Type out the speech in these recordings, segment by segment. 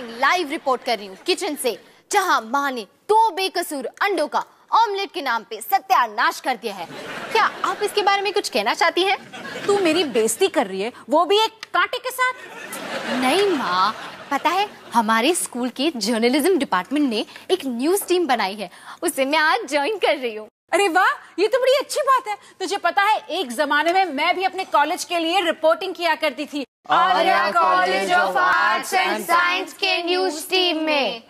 Morning live report कर रही हूँ किचन से, जहाँ माँ ने 2 बेकसूर अंडों का ऑमलेट के नाम पे सत्यानाश कर दिया है। क्या आप इसके बारे में कुछ कहना चाहती हैं? तू मेरी बेइज्जती कर रही है, वो भी एक कांटे के साथ। नहीं माँ, पता है हमारे स्कूल के जर्नलिज्म डिपार्टमेंट ने एक न्यूज टीम बनाई है, उसे मैं आज ज्वाइन कर रही हूँ। अरे वाह, ये तो बड़ी अच्छी बात है। तुझे पता है एक जमाने में मैं भी अपने कॉलेज के लिए रिपोर्टिंग किया करती थी, Arya college of arts and science के न्यूज टीम में।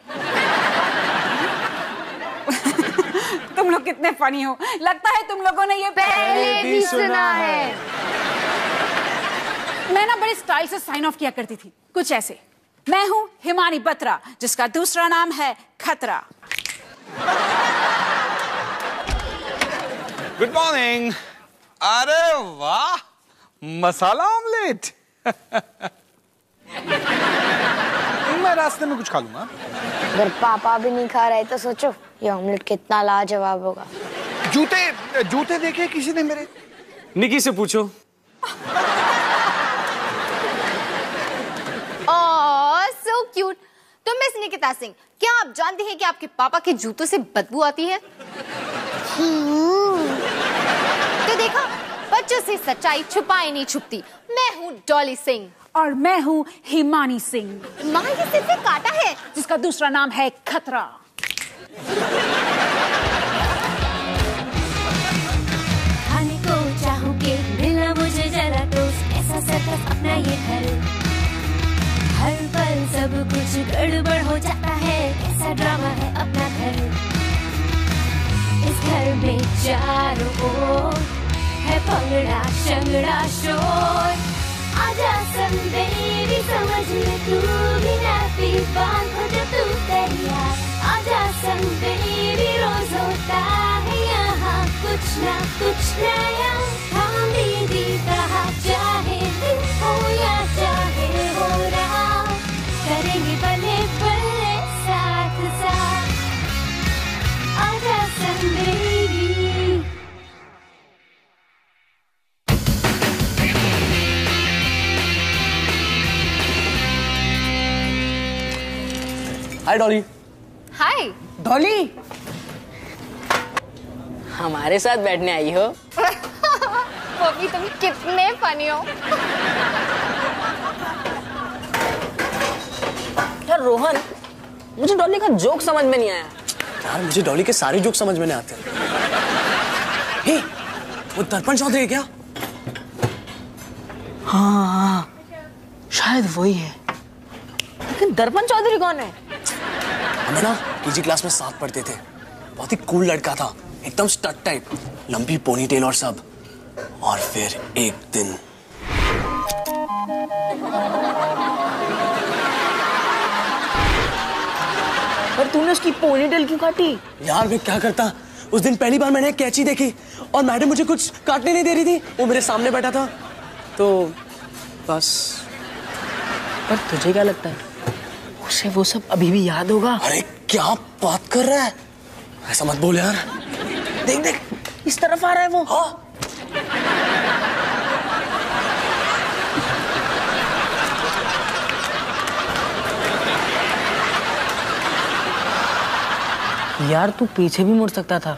तुम लोग कितने फनी हो, लगता है तुम लोगों ने ये पहले भी सुना है। मैं ना बड़े स्टाइल से साइन ऑफ किया करती थी, कुछ ऐसे। मैं हूँ हिमानी बत्रा, जिसका दूसरा नाम है खतरा। Good morning. अरे वाह, मसाला ऑमलेट। मैं रास्ते में कुछ खा लूंगा। अगर पापा भी नहीं खा रहे तो सोचो ये ऑमलेट कितना लाजवाब होगा। जूते देखे किसी ने मेरे? निकी से पूछो। ओह सो क्यूट। तो मिस निकिता सिंह, क्या आप जानती हैं कि आपके पापा के जूतों से बदबू आती है? तो देखा, बच्चों से सच्चाई छुपाई नहीं छुपती। मैं हूँ डॉली सिंह और मैं हूँ हिमानी सिंह। माँ ये सिर्फ एक कांटा है जिसका दूसरा नाम है खतरा। खाने को चाहूंगे, मिलना मुझे जरा टोस्ट, ऐसा सर्कस अपना ये घर। हर पल सब कुछ गड़बड़ हो जाता है, ऐसा ड्रामा है अपना घर। इस घर में चारों ओर है भंगड़ा शंगड़ा शोर। आजा संदेरी समझ ले तू भी नाती बांध हो जा तू तैयार। आजा संदेरी रोज होता है यहाँ कुछ ना कुछ नया। हम दीदी कहा चाहे दिन हो या चाहे हो रात, करेंगे भले भले साथ साथ। आजा संदेरी। हाय डॉली। हाय डॉली, हमारे साथ बैठने आई हो? वो भी तुम कितने फनी हो। यार रोहन, मुझे डॉली का जोक समझ में नहीं आया। यार मुझे डॉली के सारे जोक समझ में नहीं आते। हे, वो दर्पण चौधरी है क्या? हाँ, शायद वही है। लेकिन दर्पण चौधरी कौन है? हम ना केजी क्लास में साथ पढ़ते थे। बहुत ही कूल लड़का था, एकदम स्टड टाइप, लंबी पोनीटेल और सब। और फिर एक दिन पर तूने उसकी पोनीटेल क्यों काटी? यार मैं क्या करता, उस दिन पहली बार मैंने कैंची देखी और मैडम मुझे कुछ काटने नहीं दे रही थी। वो मेरे सामने बैठा था तो बस। पर तुझे क्या लगता है उसे वो सब अभी भी याद होगा? अरे क्या बात कर रहा है, ऐसा मत बोल यार। देख देख, इस तरफ आ रहा है वो। हाँ यार तू पीछे भी मुड़ सकता था।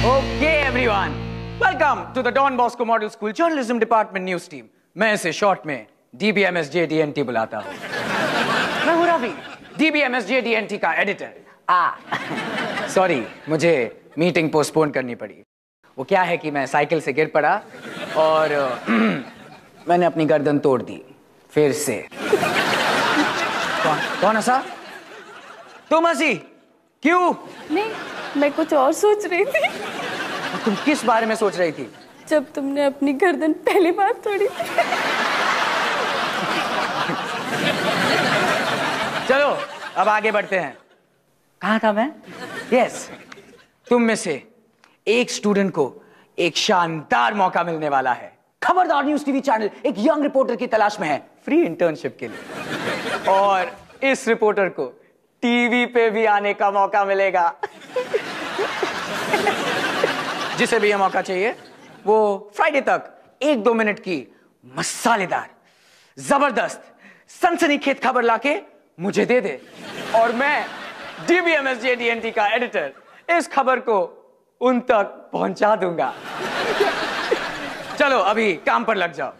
Okay everyone, welcome to the Don Bosco Model School Journalism Department News Team. मैं इसे शॉर्ट में DBMSJDNT बुलाता हूँ। मैं हूँ रवि, DBMSJDNT का एडिटर। सॉरी, मुझे मीटिंग पोस्टपोन करनी पड़ी। वो क्या है कि मैं साइकिल से गिर पड़ा और मैंने अपनी गर्दन तोड़ दी फिर से। कौन हंसा? तुम हंसी क्यों? नहीं, मैं कुछ और सोच रही थी। तुम किस बारे में सोच रही थी? जब तुमने अपनी गर्दन पहली बार तोड़ी थी। चलो अब आगे बढ़ते हैं। कहाँ था मैं? यस, तुम में से एक स्टूडेंट को एक शानदार मौका मिलने वाला है। खबरदार न्यूज टीवी चैनल एक यंग रिपोर्टर की तलाश में है फ्री इंटर्नशिप के लिए, और इस रिपोर्टर को टीवी पे भी आने का मौका मिलेगा। जिसे भी यह मौका चाहिए वो फ्राइडे तक 1-2 मिनट की मसालेदार, जबरदस्त, सनसनीखेज खबर लाके मुझे दे दे और मैं DBMSJDNT का एडिटर इस खबर को उन तक पहुंचा दूंगा। चलो अभी काम पर लग जाओ।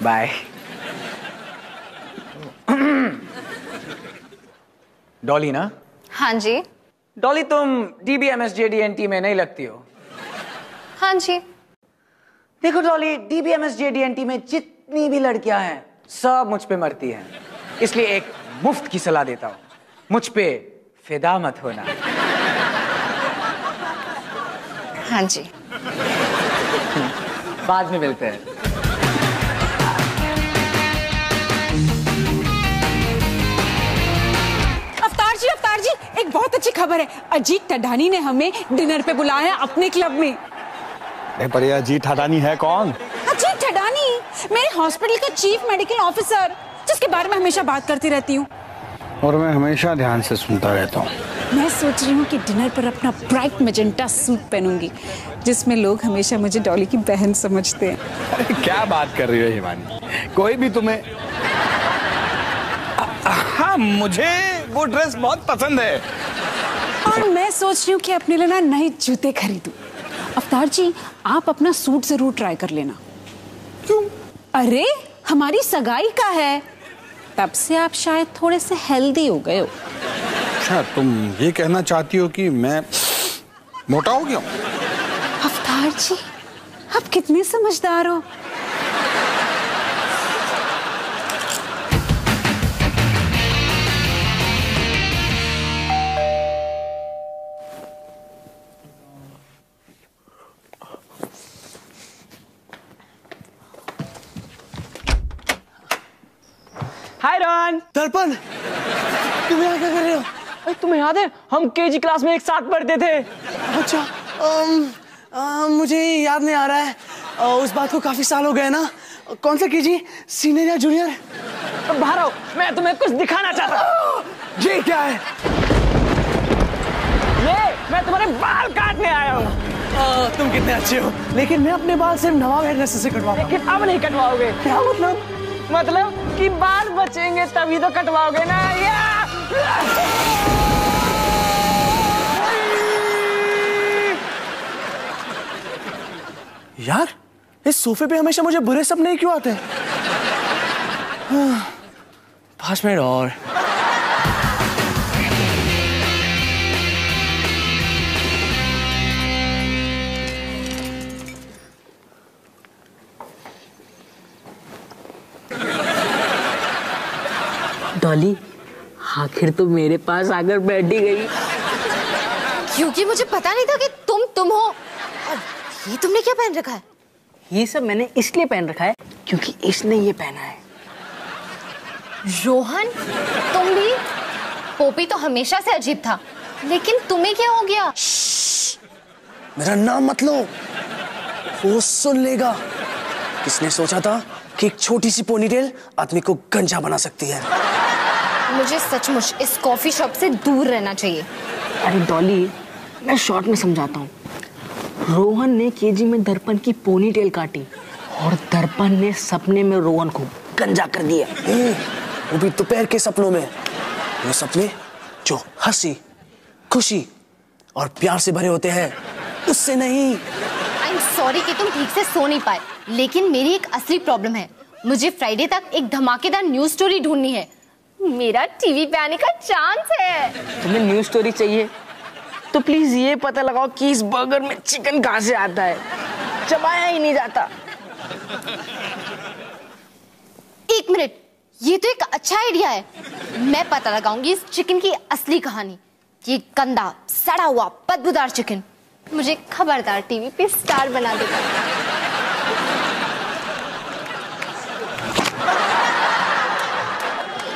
बाय। डॉली ना? हाँ जी। डॉली तुम DBMSJDNT में नहीं लगती हो। हाँ जी। देखो डॉली, DBMSJDNT में जितनी भी लड़कियां हैं सब मुझ पे मरती हैं, इसलिए एक मुफ्त की सलाह देता हूं, मुझ पे फिदा मत होना। हाँ जी। बाद में मिलते हैं। अवतार जी एक बहुत अच्छी खबर है। अजीत ठडानी ने हमें डिनर पे बुलाया है अपने क्लब में। पर ये अजीत ठडानी है कौन? अजीत ठडानी मेरे हॉस्पिटल का चीफ मेडिकल ऑफिसर, जिसके बारे में हमेशा बात करती रहती हूँ और मैं हमेशा ध्यान से सुनता रहता हूँ। मैं सोच रही हूँ कि डिनर पर अपना ब्राइट मैजेंटा सूट पहनूंगी, जिसमें लोग हमेशा मुझे डॉली की बहन समझते हैं। अरे क्या बात कर रही हो हिमानी, कोई भी तुम्हें। हाँ, मुझे वो ड्रेस बहुत पसंद है। और मैं सोच रही हूँ कि अपने लिए ना नए जूते खरीदूं। अवतार जी आप अपना सूट जरूर ट्राई कर लेना। क्यों? अरे हमारी सगाई का है, तब से आप शायद थोड़े से हेल्दी हो गए हो। अच्छा, तुम ये कहना चाहती हो कि मैं मोटा हो गया हूँ? अवतार जी आप कितने समझदार हो। हाय रॉन। दर्पण, तुम यहाँ क्या कर रहे हो? अरे तुम्हें याद है हम केजी क्लास में एक साथ पढ़ते थे? अच्छा, मुझे याद नहीं आ रहा है। उस बात को काफी साल हो गए ना। कौन सा केजी, सीनियर या जूनियर? बाहर आओ, मैं तुम्हें कुछ दिखाना चाहता हूँ। ये क्या है? मैं तुम्हारे बाल काटने आया हूँ। तुम कितने अच्छे हो, लेकिन मैं अपने बाल सिर्फ नवा हेयर ड्रेसर से कटवाऊंगा। लेकिन अब नहीं कटवाओगे। क्या मतलब? मतलब कि बाल बचेंगे तभी तो कटवाओगे ना। यार इस सोफे पे हमेशा मुझे बुरे सपने क्यों आते हैं? 5 मिनट और। डॉली आखिर तो मेरे पास आकर बैठी गई। क्योंकि मुझे पता नहीं था कि तुम हो। और ये तुमने क्या पहन रखा है? ये सब मैंने इसलिए पहन रखा है क्योंकि इसने ये पहना है। रोहन, तुम भी? पोपी तो हमेशा से अजीब था, लेकिन तुम्हें क्या हो गया? मेरा नाम मत लो, वो सुन लेगा। किसने सोचा था कि एक छोटी सी पोनीटेल आदमी को गंजा बना सकती है? मुझे सचमुच इस कॉफी शॉप से दूर रहना चाहिए। अरे डॉली, मैं शॉर्ट में समझाता हूँ। रोहन ने केजी में दर्पण की पोनीटेल काटी और दर्पण ने सपने में रोहन को गंजा कर दिया। वो भी दोपहर के सपनों में। वो सपने जो हंसी, खुशी और प्यार से भरे होते हैं, उससे नहीं। आई एम सॉरी कि तुम ठीक से सो नहीं पाए, लेकिन मेरी एक असली प्रॉब्लम है। मुझे फ्राइडे तक एक धमाकेदार न्यूज स्टोरी ढूंढनी है। मेरा टीवी पे आने का चांस है। तुम्हें न्यूज स्टोरी चाहिए तो प्लीज ये पता लगाओ कि इस बर्गर में चिकन कहाँ से आता है। चबाया ही नहीं जाता। एक मिनट, ये तो एक अच्छा आइडिया है। मैं पता लगाऊंगी इस चिकन की असली कहानी। ये गंदा, सड़ा हुआ, बदबूदार चिकन मुझे खबरदार टीवी पे स्टार बना देगा।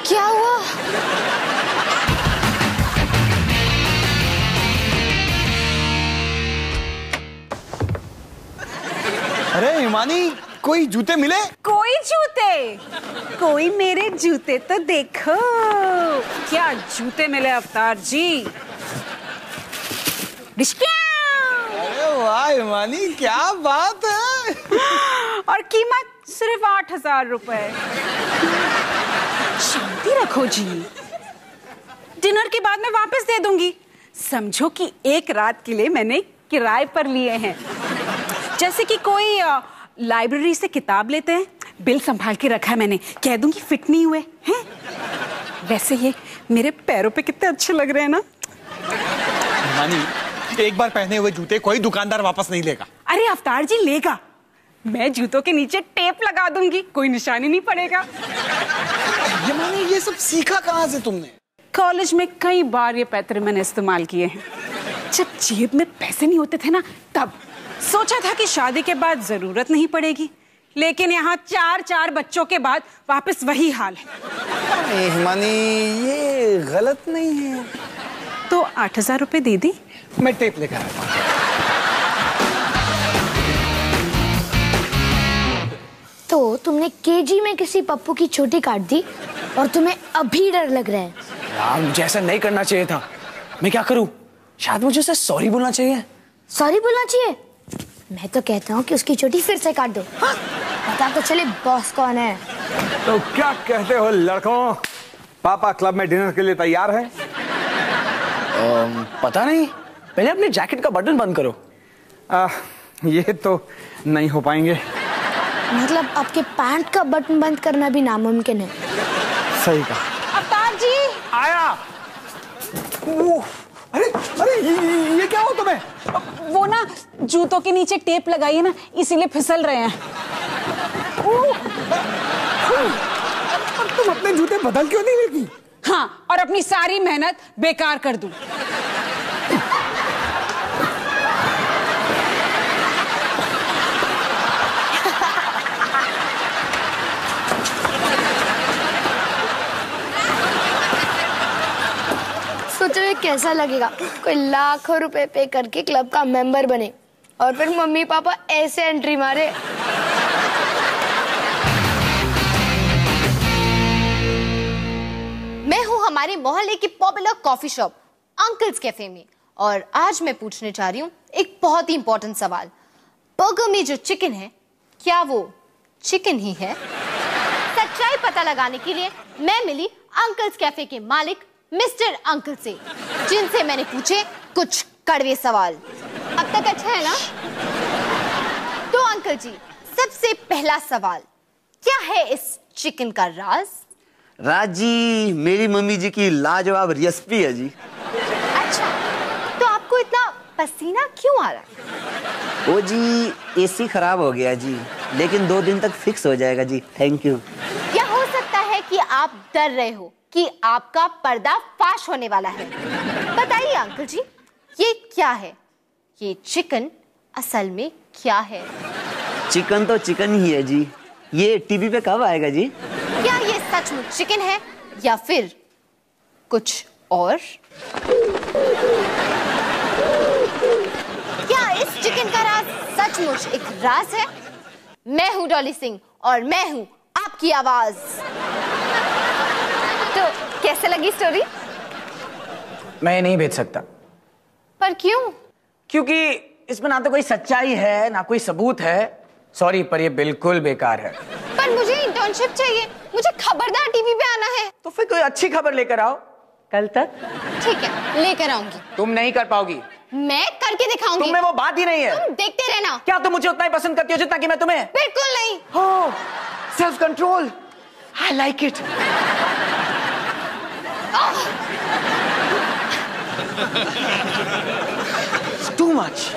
क्या हुआ? अरे हिमानी, कोई जूते मिले? कोई जूते? कोई मेरे जूते तो देखो। क्या जूते मिले अवतार जी। अरे वाह हिमानी, क्या बात है। और कीमत सिर्फ 8,000 रुपए। शांति रखो जी, डिनर के बाद मैं वापस दे दूंगी। समझो कि एक रात के लिए मैंने किराए पर लिए हैं। जैसे कि कोई लाइब्रेरी से किताब लेते हैं, बिल संभाल के रखा है मैंने, कह दूंगी फिट नहीं हुए हैं। वैसे ये मेरे पैरों पे कितने अच्छे लग रहे हैं ना। नानी, एक बार पहने हुए जूते कोई दुकानदार वापस नहीं लेगा। अरे अवतार जी लेगा, मैं जूतों के नीचे टेप लगा दूंगी, कोई निशानी नहीं पड़ेगा। ये मानी, ये सब सीखा कहाँ से तुमने? कॉलेज में कई बार ये पैतरे मैंने इस्तेमाल किए हैं। जब जेब में पैसे नहीं होते थे ना, तब सोचा था कि शादी के बाद जरूरत नहीं पड़ेगी, लेकिन यहाँ 4 बच्चों के बाद वापस वही हाल है। हिमानी, ये गलत नहीं है। तो 8,000 रुपए दे दी? मैं टेप लेकर आता हूँ। तो तुमने केजी में किसी पप्पू की चोटी काट दी और तुम्हें अभी डर लग रहा है? यार मुझे ऐसा नहीं करना चाहिए था। मैं क्या करूं? शायद मुझे उसे सॉरी बोलना चाहिए। सॉरी बोलना चाहिए? मैं तो कहता हूँ कि उसकी चोटी फिर से काट दो। हाँ? पता तो चले बॉस कौन है। तो क्या कहते हो लड़कों, पापा क्लब में डिनर के लिए तैयार है? पता नहीं, पहले अपने जैकेट का बटन बंद करो। ये तो नहीं हो पाएंगे। मतलब आपके पैंट का बटन बंद करना भी नामुमकिन है। सही कहा। अवतार जी आया। अरे ये क्या हो तुम्हें? वो ना जूतों के नीचे टेप लगाई है ना, इसीलिए फिसल रहे हैं। तुम अपने जूते बदल क्यों नहीं लेती? हाँ, और अपनी सारी मेहनत बेकार कर दूं। सोचो ये कैसा लगेगा, कोई लाखों रुपए पे करके क्लब का मेंबर बने और फिर मम्मी पापा ऐसे एंट्री मारे। मैं हूं हमारे मोहल्ले की popular coffee shop Uncle's Cafe में, और आज मैं पूछने जा रही हूं एक बहुत ही इंपॉर्टेंट सवाल। बर्गर में जो चिकन है, क्या वो चिकन ही है? सच्चाई पता लगाने के लिए मैं मिली अंकल्स कैफे के मालिक मिस्टर अंकल से, जिनसे मैंने पूछे कुछ कड़वे सवाल। अब तक अच्छा है ना? तो अंकल जी, सबसे पहला सवाल, क्या है इस चिकन का राज? राज जी, मेरी मम्मी जी की लाजवाब रेसिपी है जी। अच्छा, तो आपको इतना पसीना क्यों आ रहा है? ओ जी, एसी खराब हो गया जी, लेकिन 2 दिन तक फिक्स हो जाएगा जी। Thank you. या हो सकता है कि आप डर रहे हो कि आपका पर्दा फाश होने वाला है। बताइए अंकल जी, ये क्या है? ये चिकन असल में क्या है? चिकन तो चिकन ही है जी। ये टीवी पे कब आएगा जी? क्या ये सचमुच चिकन है या फिर कुछ और? क्या इस चिकन का राज सचमुच एक राज है? मैं हूं डॉली सिंह और मैं हूं आपकी आवाज। तो कैसे लगी स्टोरी? मैं नहीं भेज सकता। पर क्यों? क्योंकि इसमें ना तो कोई सच्चाई है ना कोई सबूत है। सॉरी, पर ये बिल्कुल बेकार है। पर मुझे इंटर्नशिप चाहिए, मुझे खबरदार टीवी पे आना है। तो फिर कोई अच्छी खबर लेकर आओ कल तक। ठीक है, लेकर आऊंगी। तुम नहीं कर पाओगी। मैं करके दिखाऊंगी। तुम में वो बात ही नहीं है। तुम देखते रहना। क्या तुम मुझे उतना ही पसंद करती हो जितना कि मैं तुम्हें? बिल्कुल नहीं। हो, self control, I like it. Too much.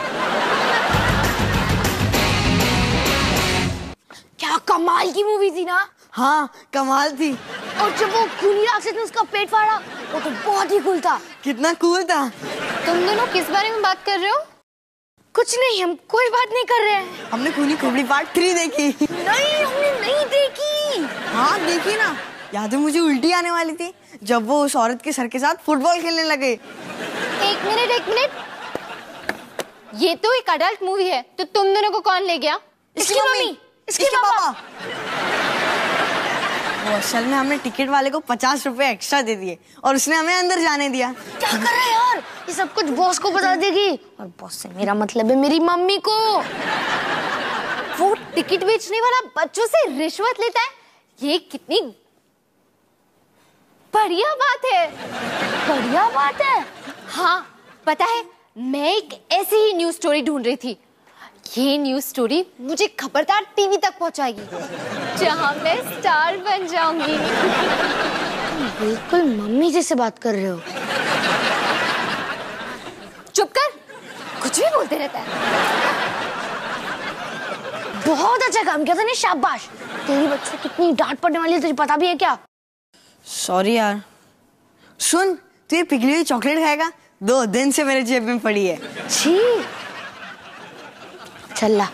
क्या कमाल की मूवी थी ना? हाँ, कमाल थी। और जब वो खूनी राक्षस ने उसका पेट फाड़ा, वो तो बहुत ही कूल था। कितना कूल था। तुम दोनों किस बारे में बात कर रहे हो? कुछ नहीं, हम कोई बात नहीं कर रहे हैं। हमने खूनी खोपड़ी पार्ट 3 देखी। नहीं, हमने नहीं देखी। हाँ देखी ना, याद है मुझे उल्टी आने वाली थी जब वो उस औरत के सर के साथ फुटबॉल खेलने लगे। एक मिनट। ये तो एक अडल्ट मूवी है, तो तुम दोनों को कौन ले गया? इसकी मम्मी, इसके पापा। वो असल में हमने टिकट वाले को 50 रुपए एक्स्ट्रा दे दिए और उसने हमें अंदर जाने दिया। क्या कर रहे हैं यार? ये सब कुछ बॉस को बता देगी, और बॉस से मेरा मतलब है मेरी मम्मी को। वो टिकट बेचने वाला बच्चों से रिश्वत लेता है, ये कितनी बढ़िया बात है। बढ़िया बात है। हाँ पता है, मैं एक ऐसी ही न्यूज स्टोरी ढूंढ रही थी। ये न्यूज स्टोरी मुझे खबरदार टीवी तक पहुंचाएगी, जहां मैं स्टार बन जाऊंगी। बिल्कुल मम्मी जैसे बात कर रहे हो। चुप कर, कुछ भी बोलते रहता है। बहुत अच्छा काम किया तूने, शाबाश। तेरी बच्चों कितनी डांट पड़ने वाली है तुझे पता भी है क्या? सॉरी यार। सुन, तू ये पिघली हुई चॉकलेट खाएगा? 2 दिन से मेरे जेब में पड़ी है। छी, चल ला।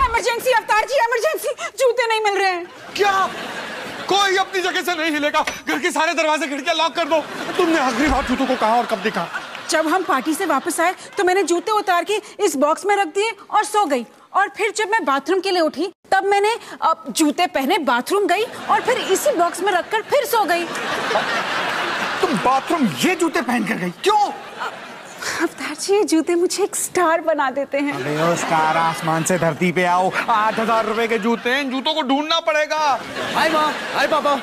इमरजेंसी अवतार जी, इमरजेंसी, जूते नहीं मिल रहे हैं। क्या? कोई अपनी जगह से नहीं हिलेगा। घर के सारे दरवाजे खिड़कियां लॉक कर दो। तुमने आखिरी बार जूतों को कहा और कब देखा? जब हम पार्टी से वापस आए तो मैंने जूते उतार के इस बॉक्स में रख दिए और सो गई। और फिर जब मैं बाथरूम के लिए उठी तब मैंने जूते पहने बाथरूम गई और फिर इसी बॉक्स में रखकर फिर सो गई। तुम बाथरूम ये जूते पहन कर गई क्यों? अवतार जी, ये जूते मुझे एक स्टार बना देते हैं। अरे ओ स्टार, आसमान से धरती पे आओ। 8,000 रुपए के जूते हैं, इन जूतों को ढूंढना पड़ेगा। हाय माँ, हाय पापा।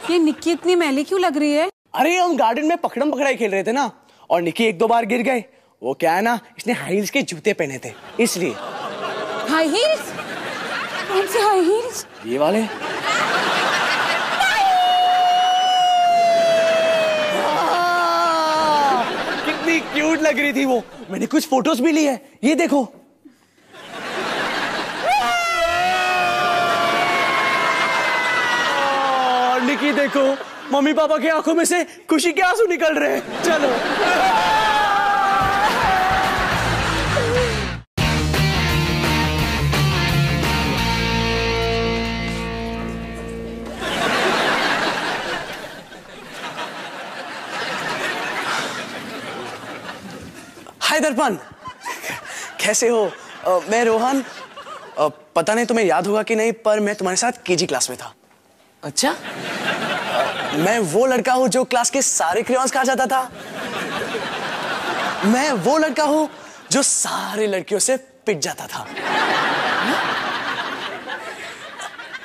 ये निक्की इतनी मैली क्यों लग रही है? अरे हम गार्डन में पकड़म पकड़ाई खेल रहे थे ना, और निक्की 1-2 बार गिर गए। वो क्या है ना, इसने हाई हील्स के जूते पहने थे इसलिए। High heels? कौन से हाई हील्स? ये वाले। कितनी क्यूट लग रही थी वो। मैंने कुछ फोटोज भी ली है, ये देखो। और निक्की देखो, मम्मी पापा की आंखों में से खुशी के आंसू निकल रहे हैं। चलो। हाय दर्पण, कैसे हो? मैं रोहन। पता नहीं तुम्हें याद होगा कि नहीं, पर मैं तुम्हारे साथ केजी क्लास में था। अच्छा? मैं वो लड़का हूं जो क्लास के सारे क्रेयॉन्स खा जाता था। मैं वो लड़का हूं जो सारे लड़कियों से पिट जाता था।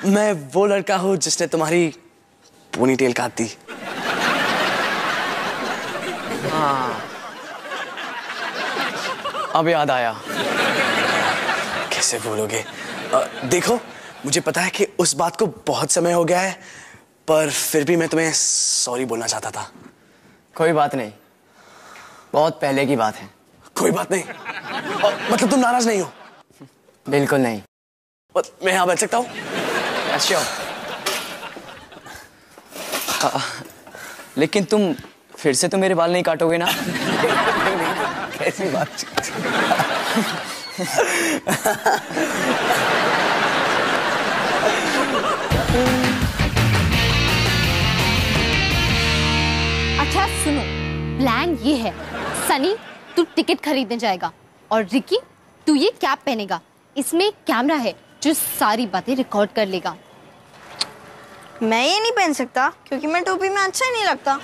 मैं वो लड़का हूं जिसने तुम्हारी पोनीटेल काट दी। हाँ, अब याद आया। कैसे भूलोगे? देखो, मुझे पता है कि उस बात को बहुत समय हो गया है, पर फिर भी मैं तुम्हें सॉरी बोलना चाहता था। कोई बात नहीं, बहुत पहले की बात है। कोई बात नहीं। मतलब तुम नाराज नहीं हो? बिल्कुल नहीं। मैं यहाँ बैठ सकता हूँ? अच्छा। लेकिन तुम फिर से तो मेरे बाल नहीं काटोगे ना? कैसी बात? अच्छा सुनो, प्लान ये है, सनी तू टिकट खरीदने जाएगा और रिकी तू ये कैप पहनेगा। इसमें एक कैमरा है जो सारी बातें रिकॉर्ड कर लेगा। मैं ये नहीं पहन सकता क्योंकि मैं टोपी में अच्छा ही नहीं लगता।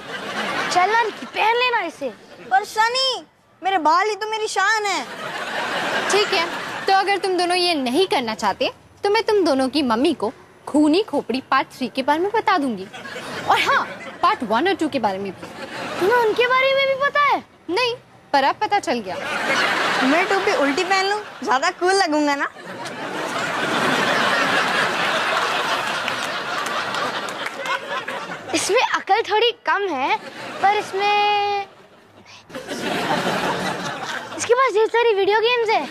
चल ना रिकी, पहन लेना इसे। पर सनी, मेरे बाल ही तो मेरी शान है। ठीक है, तो अगर तुम दोनों ये नहीं करना चाहते तो मैं तुम दोनों की मम्मी को खूनी खोपड़ी पार्ट 3 के बारे में बता दूंगी, और हाँ, पार्ट 1 और 2 के बारे में भी। तुम्हें उनके बारे में भी पता है? नहीं, पर अब पता चल गया। मैं टोपी उल्टी पहन लूं, ज्यादा कूल लगूंगा ना? इसमें अकल थोड़ी कम है, पर इसमें इसके पास ढेर सारी वीडियो गेम्स है।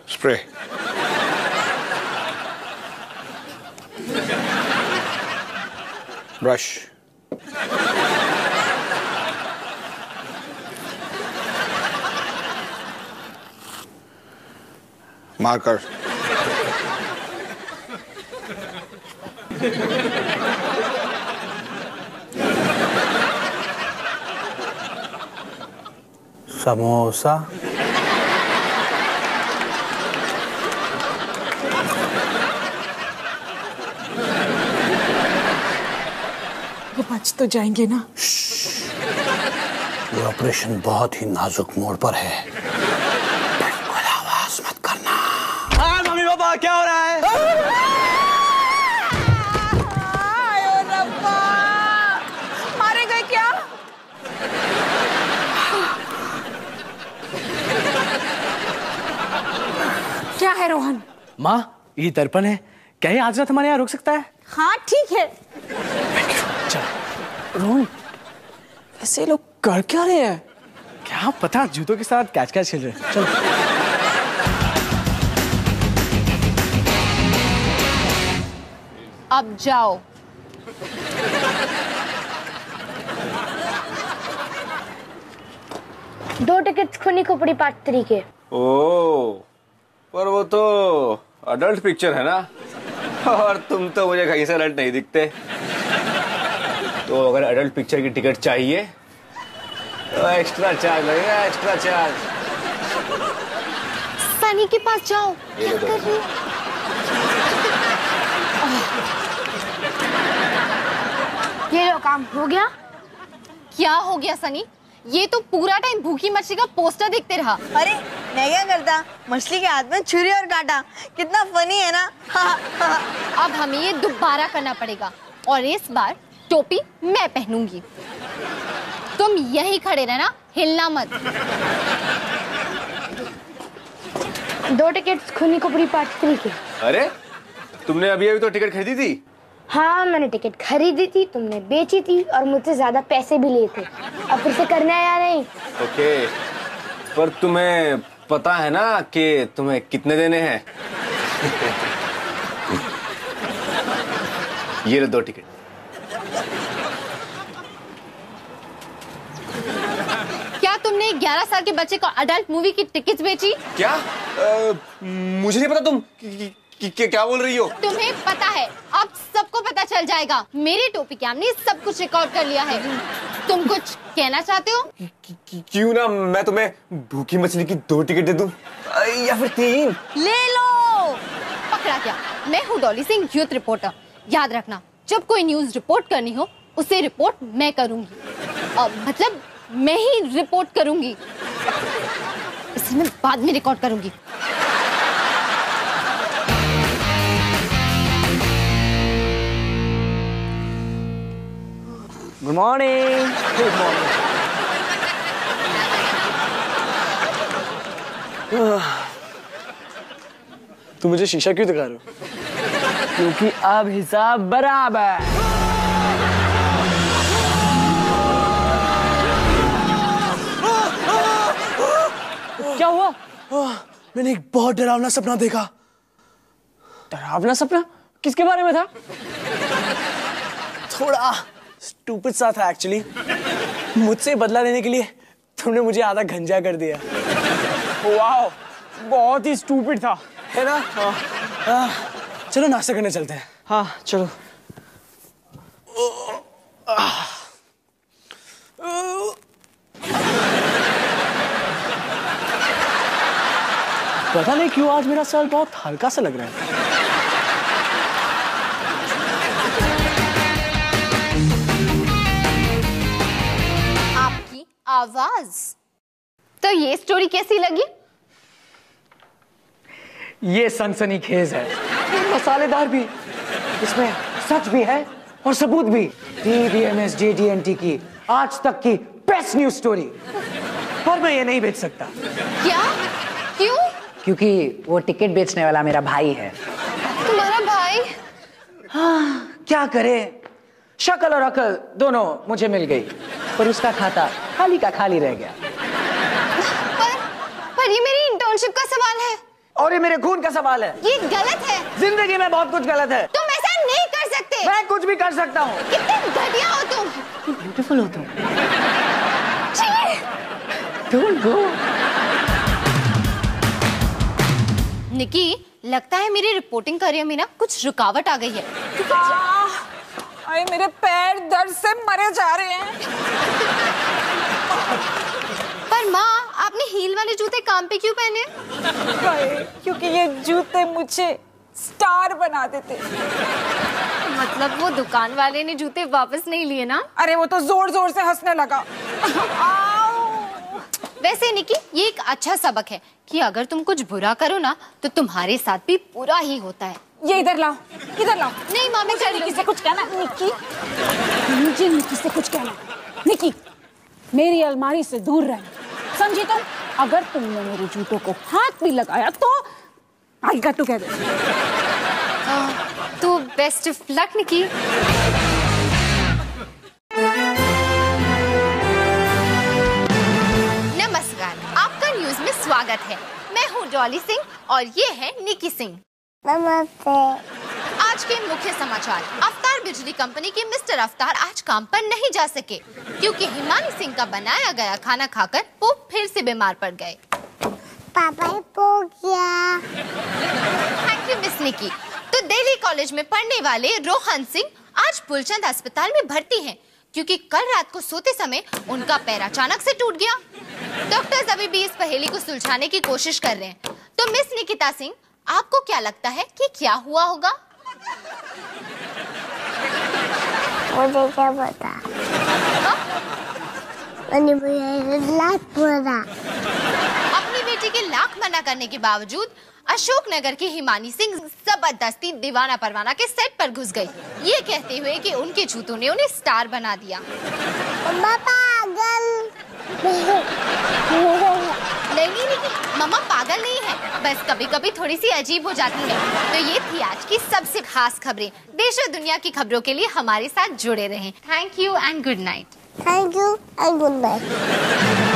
स्प्रे। ब्रश। मार्कर। समोसा। वो बच तो जाएंगे ना? ये ऑपरेशन बहुत ही नाजुक मोड़ पर है, बिल्कुल आवाज मत करना। हाँ मम्मी पापा, क्या हो रहा है? मारे गए क्या? क्या है रोहन? माँ, ये दर्पण है, क्या ये आज रात हमारे यहाँ रुक सकता है? हाँ ठीक है। रोहन, वैसे लोग कर क्या रहे हैं? क्या पता, जूतों के साथ कैच कैच खेल रहे हैं। चलो। अब जाओ। दो टिकट्स खुनी खोपड़ी पार्ट 3 के। ओ, पर वो तो अडल्ट पिक्चर है ना, और तुम तो मुझे कहीं से अडल्ट नहीं दिखते। तो अगर अडल्ट पिक्चर की टिकट चाहिए तो एक्स्ट्रा चार्ज लगेगा, एक्स्ट्रा चार्ज। सनी के पास जाओ। क्या कर रही? ये लो, काम हो गया। क्या हो गया सनी? ये तो पूरा टाइम भूखी मछली का पोस्टर देखते रहा। अरे मैं क्या करता, मछली के हाथ में छुरी और कांटा, कितना फनी है ना। अब हमें ये दोबारा करना पड़ेगा, और इस बार टोपी मैं पहनूंगी। तुम यहीं खड़े रहना, हिलना मत। दो टिकट्स खुनी खोपड़ी पार्ट 3 के। अरे तुमने अभी अभी तो टिकट खरीदी थी। हाँ, मैंने टिकट खरीदी थी, तुमने बेची थी, और मुझसे ज्यादा पैसे भी लिए थे। अब फिर से करना है या नहीं? ओके, पर तुम्हें पता है ना कि तुम्हें कितने देने हैं? ये लो 2 टिकट। क्या तुमने 11 साल के बच्चे को अडल्ट मूवी की टिकट्स बेची? क्या? मुझे नहीं पता, तुम क्या बोल रही हो? तुम्हें पता है, अब सबको पता चल जाएगा। मेरी टोपी के हमने सब कुछ रिकॉर्ड कर लिया है। तुम कुछ कहना चाहते हो? क्यों ना मैं तुम्हें भूखी मछली की 2 टिकट दे दूं, या फिर 3? ले लो। पकड़ा क्या? मैं हूँ डॉली सिंह, यूथ रिपोर्टर। याद रखना, जब कोई न्यूज रिपोर्ट करनी हो, उसे रिपोर्ट मैं करूंगी। मतलब मैं ही रिपोर्ट करूंगी, इसे मैं बाद में रिकॉर्ड करूंगी। Good morning. Good morning. तुम मुझे शीशा क्यों दिखा रहे हो? क्योंकि अब हिसाब बराबर। क्या हुआ? मैंने एक बहुत डरावना सपना देखा। डरावना सपना? किसके बारे में था? थोड़ा स्टूपिड सा था एक्चुअली। मुझसे बदला लेने के लिए तुमने मुझे आधा गंजा कर दिया। वाह, बहुत ही स्टूपिड था, है ना? चलो नाश्ता करने चलते हैं। हाँ चलो। पता नहीं क्यों आज मेरा सर बहुत हल्का सा लग रहा है। आपकी आवाज। तो ये स्टोरी कैसी लगी? ये सनसनीखेज है, मसालेदार भी, इसमें सच भी है और सबूत भी। DBMS JDNT की आज तक की बेस्ट न्यूज स्टोरी। पर मैं ये नहीं बेच सकता। क्या? क्यों? क्योंकि वो टिकट बेचने वाला मेरा भाई है। तुम्हारा भाई? हाँ, क्या करे, शक्ल और अकल दोनों मुझे मिल गई, पर उसका खाता खाली का खाली रह गया। पर ये मेरी इंटर्नशिप का सवाल है। और ये मेरे खून का सवाल है। ये गलत है। जिंदगी में बहुत कुछ गलत है। तुम ऐसा नहीं कर सकते। मैं कुछ भी कर सकता हूँ। कितने घटिया हो तुम। ब्यूटीफुल हो तुम। Don't go. निकी, लगता है मेरी रिपोर्टिंग करियर में ना कुछ रुकावट आ गई है। अरे मेरे पैर दर्द से मरे जा रहे हैं। पर माँ, हील वाले जूते काम पे क्यों पहने? क्योंकि ये जूते मुझे स्टार बना देते। मतलब वो दुकान वाले ने जूते वापस नहीं लिए ना? अरे वो तो जोर जोर से हंसने लगा। वैसे निकी, ये एक अच्छा सबक है कि अगर तुम कुछ बुरा करो ना तो तुम्हारे साथ भी बुरा ही होता है। ये इधर लाओ, इधर लाओ। नहीं माँ, मैं निकी से कुछ कहना। निकी, मुझे निकी से कुछ कहना। निकी, मेरी अलमारी से दूर रहना, समझी तुम? अगर तुमने मेरे जूतों को हाथ भी लगाया तो आई गॉट टू गेदर। तो बेस्ट ऑफ लक निकी। नमस्कार, आपका न्यूज में स्वागत है। मैं हूँ डॉली सिंह और ये है निकी सिंह। नमस्ते। आज के मुख्य समाचार। अवतार बिजली कंपनी के मिस्टर अवतार आज काम पर नहीं जा सके क्योंकि हिमानी सिंह का बनाया गया खाना खाकर वो फिर से बीमार पड़ गए। पापा हो गया। थैंक यू मिस निकी। तो दिल्ली कॉलेज में पढ़ने वाले रोहन सिंह आज फुलचंद अस्पताल में भर्ती हैं क्योंकि कल रात को सोते समय उनका पैर अचानक से टूट गया। डॉक्टर्स अभी भी इस पहेली को सुलझाने की कोशिश कर रहे हैं। तो मिस निकिता सिंह, आपको क्या लगता है कि क्या हुआ होगा? मुझे क्या पता। अपनी बेटी के लाख मना करने के बावजूद अशोकनगर की हिमानी सिंह जबरदस्ती दीवाना परवाना के सेट पर घुस गई, ये कहते हुए कि उनके जूतों ने उन्हें स्टार बना दिया। पागल। नहीं, मम्मा पागल नहीं है, बस कभी कभी थोड़ी सी अजीब हो जाती है। तो ये थी आज की सबसे खास खबरें। देश और दुनिया की खबरों के लिए हमारे साथ जुड़े रहें। Thank you and good night. Thank you and good night.